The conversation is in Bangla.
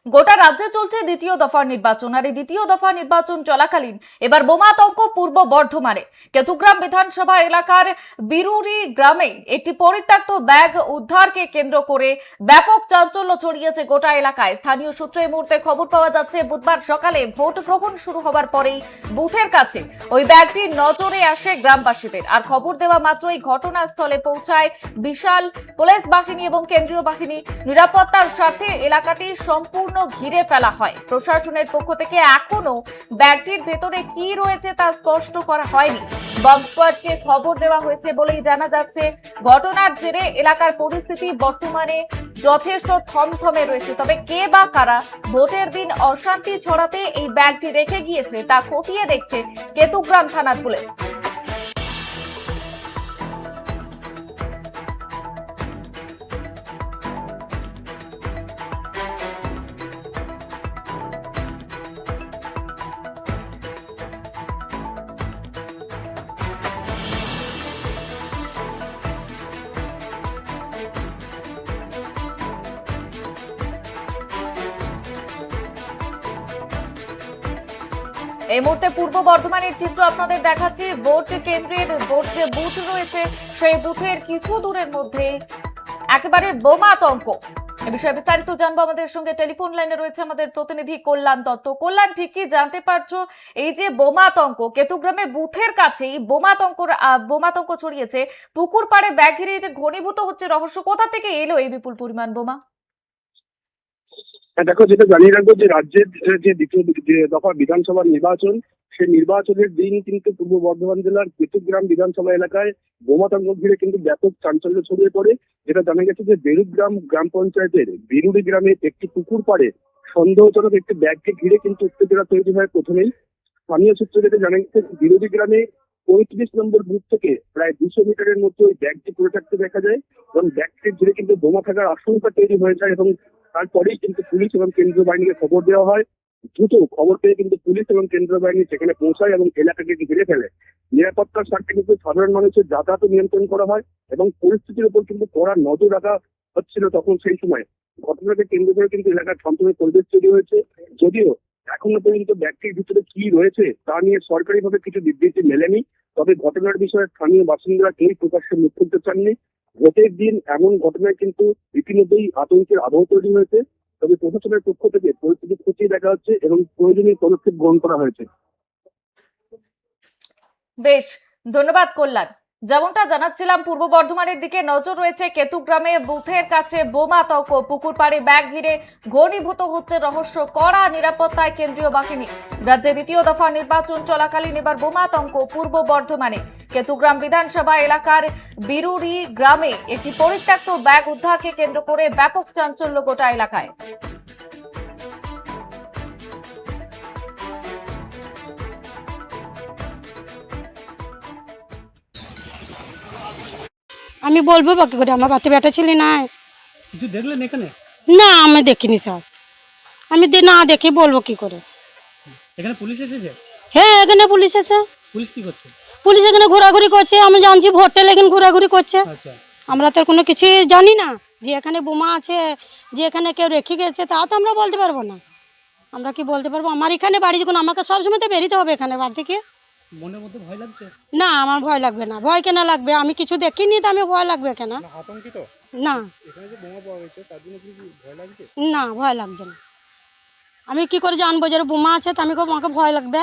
গোটা রাজ্যে চলছে দ্বিতীয় দফার নির্বাচন আর এই দ্বিতীয় দফা নির্বাচন চলাকালীন এবার বোমাতঙ্ক পূর্ব বর্ধমানে কেতুগ্রাম বিধানসভা এলাকার বিরুরি গ্রামে একটি পরিত্যক্ত ব্যাগ উদ্ধারকে কেন্দ্র করে ব্যাপক চাঞ্চল্য ছড়িয়েছে গোটা এলাকায়। স্থানীয় সূত্রে এই মুহূর্তে খবর পাওয়া যাচ্ছে বুধবার সকালে ভোট গ্রহণ শুরু হবার পরেই বুথের কাছে ওই ব্যাগটি নজরে আসে গ্রামবাসীদের। আর খবর দেওয়া মাত্রই ঘটনাস্থলে পৌঁছায় বিশাল পুলিশ বাহিনী এবং কেন্দ্রীয় বাহিনী। নিরাপত্তার স্বার্থে এলাকাটি সম্পূর্ণ ঘিরে ফেলা হয়। প্রশাসনের পক্ষ থেকে এখনো ব্যাগটির ভেতরে কি রয়েছে তা স্পষ্ট করা হয়নি। বম্ব স্কোয়াডকে খবর দেওয়া হয়েছে বলেই জানা যাচ্ছে। ঘটনার জেরে এলাকার পরিস্থিতি বর্তমানে যথেষ্ট থমথমে রয়েছে। তবে কে বা কারা ভোটের দিন অশান্তি ছড়াতে এই ব্যাগটি রেখে গিয়েছে তা খতিয়ে দেখছে কেতুগ্রাম থানার পুলিশ। এই মুহূর্তে পূর্ব বর্ধমানের চিত্র আপনাদের দেখাচ্ছি। ভোট কেন্দ্রের ভোট যে বুথ রয়েছে সেই বুথের কিছু দূরের মধ্যে একেবারে বোমাতঙ্ক। এ বিষয়ে বিস্তারিত জানবো, আমাদের সঙ্গে টেলিফোন লাইনে রয়েছে আমাদের প্রতিনিধি কল্যাণ দত্ত। কল্যাণ, ঠিক কি জানতে পারছো এই যে বোমাতঙ্ক কেতুগ্রামে বুথের কাছেই বোমাতঙ্ক ছড়িয়েছে, পুকুর পাড়ে ব্যাগ ঘিরে যে ঘনীভূত হচ্ছে রহস্য, কোথা থেকে এলো এই বিপুল পরিমাণ বোমা? দেখো, যেটা জানিয়ে রাখবো যে রাজ্যের যে দ্বিতীয় যে দফা বিধানসভা নির্বাচন, সেই নির্বাচনের দিন কিন্তু পূর্ব বর্ধমান জেলার কেতুগ্রাম বিধানসভা এলাকায় বোমাতঙ্ক ঘিরে কিন্তু ব্যাপক চাঞ্চল্য ছড়িয়ে পড়ে। যেটা জানা গেছে যে বেরুগ্রাম গ্রাম পঞ্চায়েতের বিরুড়ি গ্রামে একটি পুকুর পাড়ে সন্দেহজনক একটি ব্যাগকে ঘিরে কিন্তু উত্তেজনা তৈরি হয় প্রথমেই। স্থানীয় সূত্রে যেটা জানা গেছে, বিরোধী গ্রামে 35 নম্বর বুথ থেকে প্রায় 200 মিটারের মধ্যে ওই ব্যাগটি পড়ে থাকতে দেখা যায় এবং ব্যাগটি ঘিরে কিন্তু বোমা থাকার আশঙ্কা তৈরি হয়ে যায় এবং তারপরেই কিন্তু পুলিশ এবং কেন্দ্রীয় বাহিনীকে খবর দেওয়া হয়। দ্রুত খবর পেয়ে কিন্তু পুলিশ এবং কেন্দ্রীয় বাহিনী সেখানে পৌঁছায় এবং এলাকাকে ঘিরে ফেলে। নিরাপত্তার স্বার্থে কিন্তু সাধারণ মানুষের যাতায়াত নিয়ন্ত্রণ করা হয় এবং পরিস্থিতির উপর কিন্তু কড়া নজর রাখা হচ্ছিল তখন সেই সময়। ঘটনাকে কেন্দ্র করে কিন্তু এলাকার থমথমে পরিবেশ তৈরি হয়েছে। যদিও এখনো পর্যন্ত ব্যাগটির ভিতরে কি রয়েছে তা নিয়ে সরকারিভাবে কিছু বিবৃতি মেলেনি। তবে ঘটনার বিষয়ে স্থানীয় বাসিন্দারা কেউ প্রকাশ্যে মুখ খুলতে চাননি। ভোটের দিন এমন ঘটনায় কিন্তু ইতিমধ্যেই আতঙ্কের আবহ তৈরি হয়েছে। তবে প্রশাসনের পক্ষ থেকে পরিস্থিতি খতিয়ে দেখা হচ্ছে এবং প্রয়োজনীয় পদক্ষেপ গ্রহণ করা হয়েছে। বেশ, ধন্যবাদ কল্যাণ। যেমনটা জানাচ্ছিলাম, পূর্ব বর্ধমানের দিকে নজর রয়েছে কেতুগ্রামে বুথের কাছে বোমাতঙ্ক, পুকুর পাড়ে ব্যাগ ঘিরে ঘনীভূত হচ্ছে রহস্য, কড়া নিরাপত্তায় কেন্দ্রীয় বাহিনী। রাজ্যে দ্বিতীয় দফা নির্বাচন চলাকালীন এবার বোমাতঙ্ক পূর্ব বর্ধমানে কেতুগ্রাম বিধানসভা এলাকার বিরুরি গ্রামে একটি পরিত্যক্ত ব্যাগ উদ্ধারকে কেন্দ্র করে ব্যাপক চাঞ্চল্য গোটা এলাকায়। আমি বলবো বাকি করে, আমার বাতি বেটা ছেলে নাই। কিছু দেখলেন এখানে? না, আমি দেখিনি স্যার। আমি না দেখে বলবো কি করে? এখানে পুলিশ এসেছে? হ্যাঁ, এখানে পুলিশ এসে। পুলিশ কি করছে? পুলিশ এখানে ঘোরাঘুরি করছে। আমি জানছি ভোটটা লেগে ঘোরাঘুরি করছে। আচ্ছা, আমরা তো কোনো কিছু জানি না যে এখানে বোমা আছে, যে এখানে কেউ রেখে গেছে, তা তো আমরা বলতে পারবো না। আমরা কি বলতে পারবো? আমার এখানে বাড়ি, যখন আমাকে সবসময় তো বেরিতে হবে এখানে বাড়ি থেকে। মনের মধ্যে ভয় লাগছে? না, আমার ভয় লাগবে না। ভয় কেন লাগবে? আমি কিছু দেখিনি তো আমি ভয় লাগবে কেন? আতঙ্কিত? না, এখানে যে বোমা পাওয়া গেছে তার জন্য কি ভয় লাগছে? না, ভয় লাগছে না। আমি কি করে জানবো যে বোমা আছে? তো আমি আমাকে ভয় লাগবে?